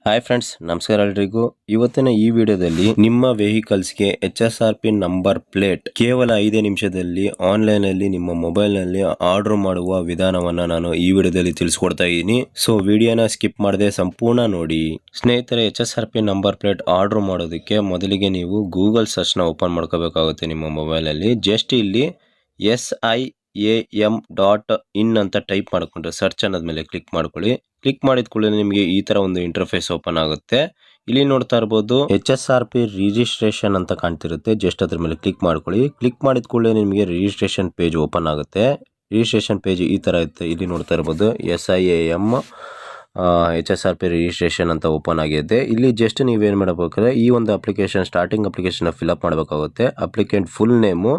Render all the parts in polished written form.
Hi friends, ನಮಸ್ಕಾರ ಎಲ್ರಿಗೂ. ಇವತ್ತಿನ ಈ ವಿಡಿಯೋದಲ್ಲಿ ನಿಮ್ಮ ವೆಹಿಕಲ್ಸ್ಗೆ HSRP ನಂಬರ್ ಪ್ಲೇಟ್ ಕೇವಲ 5 ನಿಮಿಷದಲ್ಲಿ ಆನ್ಲೈನ್ ಅಲ್ಲಿ ನಿಮ್ಮ ಮೊಬೈಲ್ ನಲ್ಲಿ ಆರ್ಡರ್ ಮಾಡುವ ವಿಧಾನವನ್ನ ನಾನು ಈ ವಿಡಿಯೋದಲ್ಲಿ ತಿಳಿಸ್ಕೊಡ್ತಾ ಇದ್ದೀನಿ. ಸೊ ವಿಡಿಯೋನ ಸ್ಕಿಪ್ ಮಾಡದೆ ಸಂಪೂರ್ಣ ನೋಡಿ. ಸ್ನೇಹಿತರೆ, HSRP ನಂಬರ್ ಪ್ಲೇಟ್ ಆರ್ಡರ್ ಮಾಡೋದಕ್ಕೆ ಮೊದಲಿಗೆ ನೀವು ಗೂಗಲ್ ಸರ್ಚ್ ನ ಓಪನ್ ಮಾಡ್ಕೋಬೇಕಾಗುತ್ತೆ ನಿಮ್ಮ ಮೊಬೈಲ್ ಅಲ್ಲಿ. ಜಸ್ಟ್ ಇಲ್ಲಿ SIAM.in ಅಂತ ಟೈಪ್ ಮಾಡ್ಕೊಂಡ್ರೆ ಸರ್ಚ್ ಅನ್ನೋದ್ಮೇಲೆ ಕ್ಲಿಕ್ ಮಾಡ್ಕೊಳ್ಳಿ. ಕ್ಲಿಕ್ ಮಾಡಿದ ಕೂಡಲೇ ನಿಮಗೆ ಈ ತರ ಒಂದು ಇಂಟರ್ಫೇಸ್ ಓಪನ್ ಆಗುತ್ತೆ. ಇಲ್ಲಿ ನೋಡ್ತಾ ಇರಬಹುದು HSRP ರಿಜಿಸ್ಟ್ರೇಷನ್ ಅಂತ ಕಾಣ್ತಿರುತ್ತೆ. ಜಸ್ಟ್ ಅದ್ರ ಮೇಲೆ ಕ್ಲಿಕ್ ಮಾಡ್ಕೊಳ್ಳಿ. ಕ್ಲಿಕ್ ಮಾಡಿದ ಕೂಡಲೇ ನಿಮಗೆ ರಿಜಿಸ್ಟ್ರೇಷನ್ ಪೇಜ್ ಓಪನ್ ಆಗುತ್ತೆ. ರಿಜಿಸ್ಟ್ರೇಷನ್ ಪೇಜ್ ಈ ತರ ಇರುತ್ತೆ. ಇಲ್ಲಿ ನೋಡ್ತಾ ಇರಬಹುದು SIAM HSRP ರಿಜಿಸ್ಟ್ರೇಷನ್ ಅಂತ ಓಪನ್ ಆಗಿದೆ. ಇಲ್ಲಿ ಜಸ್ಟ್ ನೀವೇನ್ ಮಾಡಬೇಕಾದ್ರೆ ಈ ಒಂದು ಅಪ್ಲಿಕೇಶನ್ ಸ್ಟಾರ್ಟಿಂಗ್ ಅಪ್ಲಿಕೇಶನ್ ಫಿಲ್ಅಪ್ ಮಾಡಬೇಕಾಗುತ್ತೆ. Applicant full name,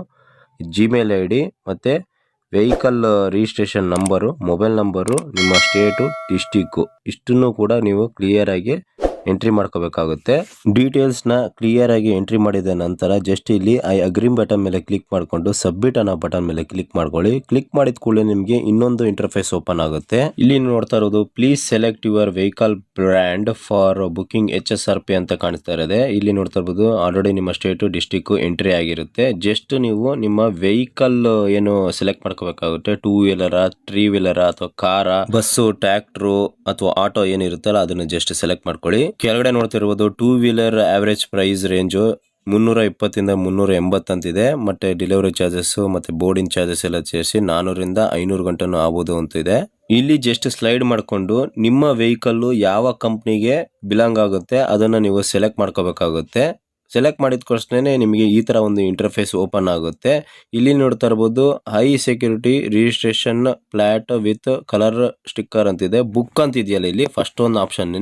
Gmail ID ಮತ್ತೆ vehicle registration number, mobile number, ನಿಮ್ಮ ಸ್ಟೇಟು, ಡಿಸ್ಟಿಕ್ಕು ಇಷ್ಟನ್ನು ಕೂಡ ನೀವು ಕ್ಲಿಯರ್ ಆಗಿ ಎಂಟ್ರಿ ಮಾಡ್ಕೋಬೇಕಾಗುತ್ತೆ. ಡೀಟೇಲ್ಸ್ ನ ಕ್ಲಿಯರ್ ಆಗಿ ಎಂಟ್ರಿ ಮಾಡಿದ ನಂತರ ಜಸ್ಟ್ ಇಲ್ಲಿ ಐ ಅಗ್ರಿ ಬಟನ್ ಮೇಲೆ ಕ್ಲಿಕ್ ಮಾಡಿಕೊಂಡು ಸಬ್ಮಿಟ್ ಅನ್ನೋ ಬಟನ್ ಮೇಲೆ ಕ್ಲಿಕ್ ಮಾಡ್ಕೊಳ್ಳಿ. ಕ್ಲಿಕ್ ಮಾಡಿದ ಕೂಡಲೇ ನಿಮಗೆ ಇನ್ನೊಂದು ಇಂಟರ್ಫೇಸ್ ಓಪನ್ ಆಗುತ್ತೆ. ಇಲ್ಲಿ ನೋಡ್ತಾ ಇರೋದು please select your vehicle brand for booking HSRP ಅಂತ ಕಾಣಿಸ್ತಾ ಇದೆ. ಇಲ್ಲಿ ನೋಡ್ತಾ ಇರಬಹುದು ಆಲ್ರೆಡಿ ನಿಮ್ಮ ಸ್ಟೇಟ್ ಡಿಸ್ಟಿಕ್ ಎಂಟ್ರಿ ಆಗಿರುತ್ತೆ. ಜಸ್ಟ್ ನೀವು ನಿಮ್ಮ ವೆಹಿಕಲ್ ಏನು ಸೆಲೆಕ್ಟ್ ಮಾಡ್ಕೋಬೇಕಾಗುತ್ತೆ. 2 ವೀಲರ್, 3 ವೀಲರ್ ಅಥವಾ ಕಾರ, ಬಸ್ಸು, ಟ್ರ್ಯಾಕ್ಟರ್ ಅಥವಾ ಆಟೋ ಏನಿರುತ್ತಲ್ಲ ಅದನ್ನ ಜಸ್ಟ್ ಸೆಲೆಕ್ಟ್ ಮಾಡ್ಕೊಳ್ಳಿ. ಕೆಳಗಡೆ ನೋಡ್ತಿರ್ಬೋದು 2 ವೀಲರ್ ಆವರೇಜ್ ಪ್ರೈಸ್ ರೇಂಜು 320 ಇಂದ 380 ಅಂತಿದೆ. ಮತ್ತೆ ಡೆಲಿವರಿ ಚಾರ್ಜಸ್ ಮತ್ತೆ ಬೋರ್ಡಿಂಗ್ ಚಾರ್ಜಸ್ ಎಲ್ಲ ಸೇರಿಸಿ 400 ರಿಂದ 500 ಗಂಟೆನೂ ಆಗ್ಬೋದು ಅಂತಿದೆ. ಇಲ್ಲಿ ಜಸ್ಟ್ ಸ್ಲೈಡ್ ಮಾಡ್ಕೊಂಡು ನಿಮ್ಮ ವೆಹಿಕಲ್ ಯಾವ ಕಂಪ್ನಿಗೆ ಬಿಲಾಂಗ್ ಆಗುತ್ತೆ ಅದನ್ನ ನೀವು ಸೆಲೆಕ್ಟ್ ಮಾಡ್ಕೋಬೇಕಾಗುತ್ತೆ. ಸೆಲೆಕ್ಟ್ ಮಾಡಿದ ತಕ್ಷಣ ನಿಮಗೆ ಈ ತರ ಒಂದು ಇಂಟರ್ಫೇಸ್ ಓಪನ್ ಆಗುತ್ತೆ. ಇಲ್ಲಿ ನೋಡ್ತಾ ಇರಬಹುದು high security registration plot with colour sticker ಅಂತಿದೆ. ಬುಕ್ ಅಂತ ಇದೆಯಲ್ಲ, ಇಲ್ಲಿ ಫಸ್ಟ್ ಒಂದು ಆಪ್ಷನ್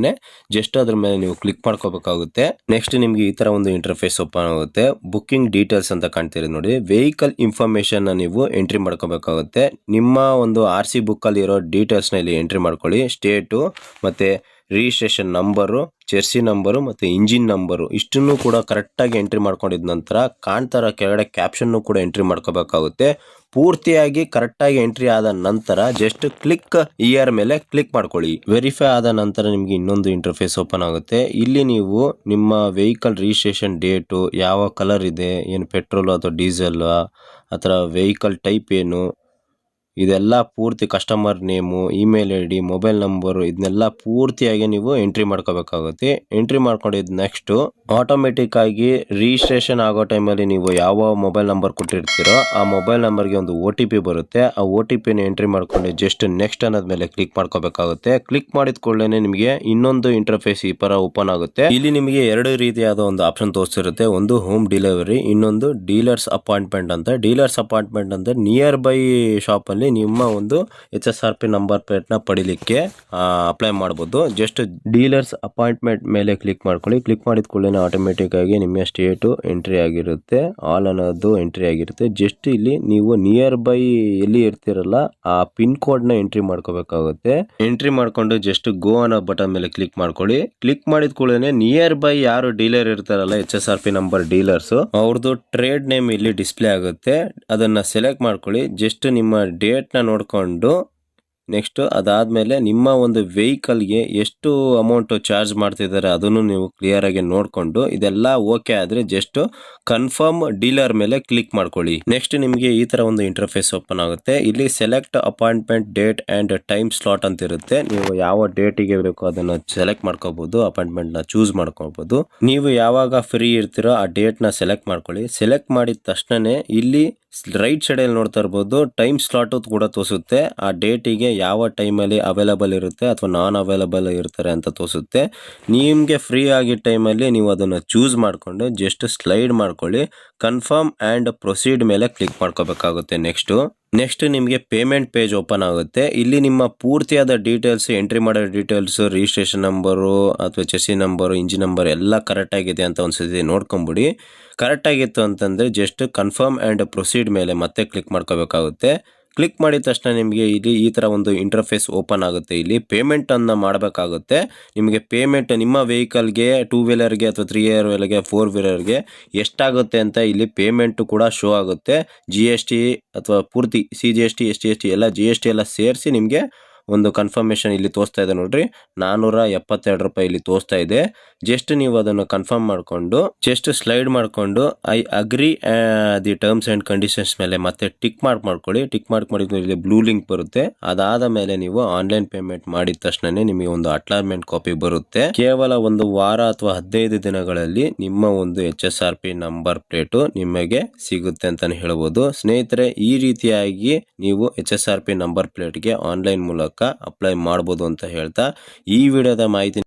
ಜಸ್ಟ್ ಅದ್ರ ಮೇಲೆ ನೀವು ಕ್ಲಿಕ್ ಮಾಡ್ಕೋಬೇಕಾಗುತ್ತೆ. ನೆಕ್ಸ್ಟ್ ನಿಮ್ಗೆ ಈ ತರ ಒಂದು ಇಂಟರ್ಫೇಸ್ ಓಪನ್ ಆಗುತ್ತೆ. ಬುಕಿಂಗ್ ಡೀಟೇಲ್ಸ್ ಅಂತ ಕಾಣ್ತೀರಿ ನೋಡಿ. ವೆಹಿಕಲ್ ಇನ್ಫಾರ್ಮೇಶನ್ ನೀವು ಎಂಟ್ರಿ ಮಾಡ್ಕೋಬೇಕಾಗುತ್ತೆ. ನಿಮ್ಮ ಒಂದು RC ಬುಕ್ ಅಲ್ಲಿ ಇರೋ ಡೀಟೇಲ್ಸ್ ನ ಇಲ್ಲಿ ಎಂಟ್ರಿ ಮಾಡ್ಕೊಳ್ಳಿ. ಸ್ಟೇಟು ಮತ್ತೆ ರಿಜಿಸ್ಟ್ರೇಷನ್ ನಂಬರು, ಜೆರ್ಸಿ ನಂಬರು ಮತ್ತೆ ಇಂಜಿನ್ ನಂಬರು ಇಷ್ಟನ್ನು ಕೂಡ ಕರೆಕ್ಟ್ ಆಗಿ ಎಂಟ್ರಿ ಮಾಡ್ಕೊಂಡಿದ ನಂತರ ಕಾಣ್ತಾರ ಕೆಳಗಡೆ ಕ್ಯಾಪ್ಷನ್ ಕೂಡ ಎಂಟ್ರಿ ಮಾಡ್ಕೋಬೇಕಾಗುತ್ತೆ. ಪೂರ್ತಿಯಾಗಿ ಕರೆಕ್ಟ್ ಆಗಿ ಎಂಟ್ರಿ ಆದ ನಂತರ ಜಸ್ಟ್ ಕ್ಲಿಕ್ ಇಯರ್ ಮೇಲೆ ಕ್ಲಿಕ್ ಮಾಡ್ಕೊಳ್ಳಿ. ವೆರಿಫೈ ಆದ ನಂತರ ನಿಮ್ಗೆ ಇನ್ನೊಂದು ಇಂಟರ್ಫೇಸ್ ಓಪನ್ ಆಗುತ್ತೆ. ಇಲ್ಲಿ ನೀವು ನಿಮ್ಮ ವೆಹಿಕಲ್ ರಿಜಿಸ್ಟ್ರೇಷನ್ ಡೇಟು, ಯಾವ ಕಲರ್ ಇದೆ, ಏನು ಪೆಟ್ರೋಲ್ ಅಥವಾ ಡೀಸೆಲ್ ಅಥವಾ ವೆಹಿಕಲ್ ಟೈಪ್ ಏನು, ಇದೆಲ್ಲ ಪೂರ್ತಿ customer name, email ID, mobile number ಇದನ್ನೆಲ್ಲ ಪೂರ್ತಿಯಾಗಿ ನೀವು ಎಂಟ್ರಿ ಮಾಡ್ಕೋಬೇಕಾಗುತ್ತೆ. ಎಂಟ್ರಿ ಮಾಡ್ಕೊಂಡಿದ್ದು ನೆಕ್ಸ್ಟ್ ಆಟೋಮೆಟಿಕ್ ಆಗಿ ರಿಜಿಸ್ಟ್ರೇಷನ್ ಆಗೋ ಟೈಮಲ್ಲಿ ನೀವು ಯಾವ ಮೊಬೈಲ್ ನಂಬರ್ ಕೊಟ್ಟಿರ್ತೀರೋ ಆ ಮೊಬೈಲ್ ನಂಬರ್ಗೆ ಒಂದು OTP ಬರುತ್ತೆ. ಆ OTPನ ಎಂಟ್ರಿ ಮಾಡ್ಕೊಂಡು ಜಸ್ಟ್ ನೆಕ್ಸ್ಟ್ ಅನ್ನೋದ್ಮೇಲೆ ಕ್ಲಿಕ್ ಮಾಡ್ಕೋಬೇಕಾಗುತ್ತೆ. ಕ್ಲಿಕ್ ಮಾಡಿದ ಕೂಡಲೇ ನಿಮಗೆ ಇನ್ನೊಂದು ಇಂಟರ್ಫೇಸ್ ಈ ತರ ಓಪನ್ ಆಗುತ್ತೆ. ಇಲ್ಲಿ ನಿಮಗೆ 2 ರೀತಿಯಾದ ಒಂದು ಆಪ್ಷನ್ ತೋರಿಸಿರುತ್ತೆ. ಒಂದು ಹೋಮ್ ಡೆಲಿವರಿ, ಇನ್ನೊಂದು ಡೀಲರ್ಸ್ ಅಪಾಯಿಂಟ್ಮೆಂಟ್ ಅಂತ. ಡೀಲರ್ಸ್ ಅಪಾಯಿಂಟ್ಮೆಂಟ್ ಅಂದ್ರೆ ನಿಯರ್ ಬೈ ಶಾಪ್ ಅಲ್ಲಿ ನಿಮ್ಮ ಒಂದು HSRP ನಂಬರ್ ಪ್ಲೇಟ್ ನ ಪಡಿಲಿಕ್ಕೆ ಅಪ್ಲೈ ಮಾಡಬಹುದು. ಜಸ್ಟ್ ಡೀಲರ್ಸ್ ಅಪಾಯಿಂಟ್ಮೆಂಟ್ ಮೇಲೆ ಕ್ಲಿಕ್ ಮಾಡ್ಕೊಳ್ಳಿ. ಕ್ಲಿಕ್ ಮಾಡಿದ ಕೂಡಲೇ ಆಟೋಮೆಟಿಕ್ ಆಗಿ ನಿಮ್ಮ ಸ್ಟೇಟ್ ಎಂಟ್ರಿ ಆಗಿರುತ್ತೆ, ಆಲ್ ಅನ್ನೋದು ಎಂಟ್ರಿ ಆಗಿರುತ್ತೆ. ಜಸ್ಟ್ ಇಲ್ಲಿ ನೀವು ನಿಯರ್ ಬೈ ಎಲ್ಲಿ ಇರ್ತಿರಲ್ಲ ಆ ಪಿನ್ ಕೋಡ್ ನ ಎಂಟ್ರಿ ಮಾಡ್ಕೋಬೇಕಾಗುತ್ತೆ. ಎಂಟ್ರಿ ಮಾಡ್ಕೊಂಡು ಜಸ್ಟ್ ಗೋ ಅನ್ನೋ ಬಟನ್ ಮೇಲೆ ಕ್ಲಿಕ್ ಮಾಡ್ಕೊಳ್ಳಿ. ಕ್ಲಿಕ್ ಮಾಡಿದ ಕೂಡಲೇ ನಿಯರ್ ಬೈ ಯಾರು ಡೀಲರ್ ಇರ್ತಾರಲ್ಲ HSRP ನಂಬರ್ ಡೀಲರ್ಸ್ ಅವ್ರದ್ದು ಟ್ರೇಡ್ ನೇಮ್ ಇಲ್ಲಿ ಡಿಸ್ಪ್ಲೇ ಆಗುತ್ತೆ. ಅದನ್ನ ಸೆಲೆಕ್ಟ್ ಮಾಡ್ಕೊಳ್ಳಿ. ಜಸ್ಟ್ ನಿಮ್ಮ ಡೇಟ್ ನ ನೋಡ್ಕೊಂಡು ನೆಕ್ಸ್ಟ್ ಅದಾದ್ಮೇಲೆ ನಿಮ್ಮ ಒಂದು ವೆಹಿಕಲ್ಗೆ ಎಷ್ಟು ಅಮೌಂಟ್ ಚಾರ್ಜ್ ಮಾಡ್ತಿದ್ದಾರೆ ಅದನ್ನು ನೀವು ಕ್ಲಿಯರ್ ಆಗಿ ನೋಡ್ಕೊಂಡು ಇದೆಲ್ಲ ಓಕೆ ಆದ್ರೆ ಜಸ್ಟ್ ಕನ್ಫರ್ಮ್ ಡೀಲರ್ ಮೇಲೆ ಕ್ಲಿಕ್ ಮಾಡ್ಕೊಳ್ಳಿ. ನೆಕ್ಸ್ಟ್ ನಿಮಗೆ ಈ ತರ ಒಂದು ಇಂಟರ್ಫೇಸ್ ಓಪನ್ ಆಗುತ್ತೆ. ಇಲ್ಲಿ select appointment date and time slot ಅಂತ ಇರುತ್ತೆ. ನೀವು ಯಾವ ಡೇಟಿಗೆ ಬೇಕು ಅದನ್ನ ಸೆಲೆಕ್ಟ್ ಮಾಡ್ಕೋಬಹುದು, ಅಪಾಯಿಂಟ್ಮೆಂಟ್ ನ ಚೂಸ್ ಮಾಡ್ಕೋಬಹುದು. ನೀವು ಯಾವಾಗ ಫ್ರೀ ಇರ್ತೀರೋ ಆ ಡೇಟ್ ನ ಸೆಲೆಕ್ಟ್ ಮಾಡ್ಕೊಳ್ಳಿ. ಸೆಲೆಕ್ಟ್ ಮಾಡಿದ ತಕ್ಷಣನೇ ಇಲ್ಲಿ ರೈಟ್ ಸೈಡ್ ಅಲ್ಲಿ ನೋಡ್ತಾ ಇರಬಹುದು ಟೈಮ್ ಸ್ಲಾಟ್ ಕೂಡ ತೋರಿಸುತ್ತೆ. ಆ ಡೇಟಿಗೆ ಯಾವ ಟೈಮಲ್ಲಿ ಅವೈಲಬಲ್ ಇರುತ್ತೆ ಅಥವಾ ನಾನ್ ಅವೈಲಬಲ್ ಇರ್ತಾರೆ ಅಂತ ತೋರಿಸುತ್ತೆ. ನಿಮ್ಗೆ ಫ್ರೀ ಆಗಿದ್ದ ಟೈಮಲ್ಲಿ ನೀವು ಅದನ್ನ ಚೂಸ್ ಮಾಡ್ಕೊಂಡು ಜಸ್ಟ್ ಸ್ಲೈಡ್ ಮಾಡ್ಕೊಳ್ಳಿ. ಕನ್ಫರ್ಮ್ ಅಂಡ್ ಪ್ರೊಸೀಡ್ ಮೇಲೆ ಕ್ಲಿಕ್ ಮಾಡ್ಕೋಬೇಕಾಗುತ್ತೆ. ನೆಕ್ಸ್ಟ್ ನಿಮಗೆ ಪೇಮೆಂಟ್ ಪೇಜ್ ಓಪನ್ ಆಗುತ್ತೆ. ಇಲ್ಲಿ ನಿಮ್ಮ ಪೂರ್ತಿಯಾದ ಡೀಟೇಲ್ಸ್ ಎಂಟ್ರಿ ಮಾಡೋ ಡೀಟೇಲ್ಸ್, ರಿಜಿಸ್ಟ್ರೇಷನ್ ನಂಬರು ಅಥವಾ ಚೆಸಿ ನಂಬರು, ಇಂಜಿನ್ ನಂಬರ್ ಎಲ್ಲ ಕರೆಕ್ಟ್ ಆಗಿದೆ ಅಂತ ಒಂದ್ಸತಿ ನೋಡ್ಕೊಂಬಿಡಿ. ಕರೆಕ್ಟ್ ಆಗಿತ್ತು ಅಂತಂದ್ರೆ ಜಸ್ಟ್ ಕನ್ಫರ್ಮ್ ಅಂಡ್ ಪ್ರೊಸೀಡ್ ಮೇಲೆ ಮತ್ತೆ ಕ್ಲಿಕ್ ಮಾಡ್ಕೋಬೇಕಾಗುತ್ತೆ. ಕ್ಲಿಕ್ ಮಾಡಿದ ತಕ್ಷಣ ನಿಮಗೆ ಇಲ್ಲಿ ಈ ತರ ಒಂದು ಇಂಟರ್ಫೇಸ್ ಓಪನ್ ಆಗುತ್ತೆ. ಇಲ್ಲಿ ಪೇಮೆಂಟ್ ಅನ್ನ ಮಾಡಬೇಕಾಗುತ್ತೆ. ನಿಮಗೆ ಪೇಮೆಂಟ್ ನಿಮ್ಮ ವೆಹಿಕಲ್ಗೆ 2 ವೀಲರ್ಗೆ ಅಥವಾ 3 ವೀಲರ್ಗೆ 4 ವೀಲರ್ಗೆ ಎಷ್ಟಾಗುತ್ತೆ ಅಂತ ಇಲ್ಲಿ ಪೇಮೆಂಟ್ ಕೂಡ ಶೋ ಆಗುತ್ತೆ. GST ಅಥವಾ ಪೂರ್ತಿ CGST SGST ಎಲ್ಲ GST ಎಲ್ಲ ಸೇರಿಸಿ ನಿಮಗೆ ಒಂದು ಕನ್ಫರ್ಮೇಶನ್ ಇಲ್ಲಿ ತೋರಿಸ್ತಾ ಇದೆ ನೋಡ್ರಿ, 472 ರೂಪಾಯಿ ಇಲ್ಲಿ ತೋರಿಸ್ತಾ ಇದೆ. ಜಸ್ಟ್ ನೀವು ಅದನ್ನು ಕನ್ಫರ್ಮ್ ಮಾಡಿಕೊಂಡು ಜಸ್ಟ್ ಸ್ಲೈಡ್ ಮಾಡಿಕೊಂಡು I agree the terms and conditions ಮೇಲೆ ಮತ್ತೆ ಟಿಕ್ ಮಾಡ್ಕೊಳ್ಳಿ. ಟಿಕ್ ಮಾಡಿದ್ರೆ ಇಲ್ಲಿ ಬ್ಲೂ ಲಿಂಕ್ ಬರುತ್ತೆ. ಅದಾದ ಮೇಲೆ ನೀವು ಆನ್ಲೈನ್ ಪೇಮೆಂಟ್ ಮಾಡಿದ ತಕ್ಷಣನೇ ನಿಮಗೆ ಒಂದು ಅಟ್ಲಾರ್ಮೆಂಟ್ ಕಾಪಿ ಬರುತ್ತೆ. ಕೇವಲ ಒಂದು ವಾರ ಅಥವಾ 15 ದಿನಗಳಲ್ಲಿ ನಿಮ್ಮ ಒಂದು HSRP ನಂಬರ್ ಪ್ಲೇಟು ನಿಮಗೆ ಸಿಗುತ್ತೆ ಅಂತಾನೆ ಹೇಳ್ಬೋದು. ಸ್ನೇಹಿತರೆ, ಈ ರೀತಿಯಾಗಿ ನೀವು HSRP ನಂಬರ್ ಪ್ಲೇಟ್ಗೆ ಆನ್ಲೈನ್ ಮೂಲಕ ಅಪ್ಲೈ ಮಾಡಬಹುದು ಅಂತ ಹೇಳ್ತಾ ಈ ವಿಡಿಯೋದ ಮಾಹಿತಿ